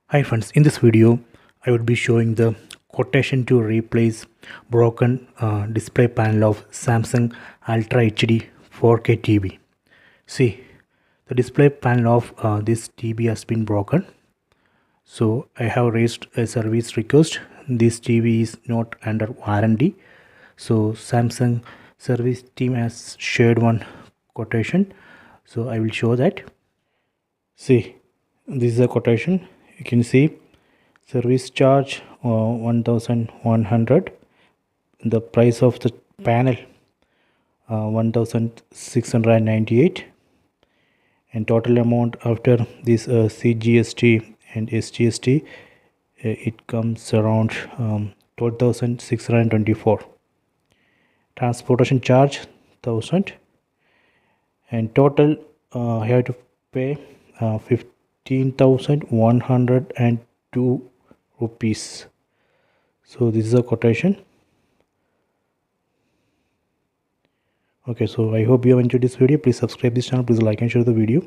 Hi friends, in this video I would be showing the quotation to replace broken display panel of Samsung Ultra HD 4K TV. See, the display panel of this TV has been broken, so I have raised a service request. This TV is not under warranty, so Samsung service team has shared one quotation, so I will show that. See, this is a quotation. You can see service charge 1100, the price of the panel 1698, and total amount after this CGST and SGST it comes around 12,624. Transportation charge 1000, and total I have to pay 15,102 rupees. So this is a quotation. Okay, so I hope you have enjoyed this video. Please subscribe this channel, please like and share the video.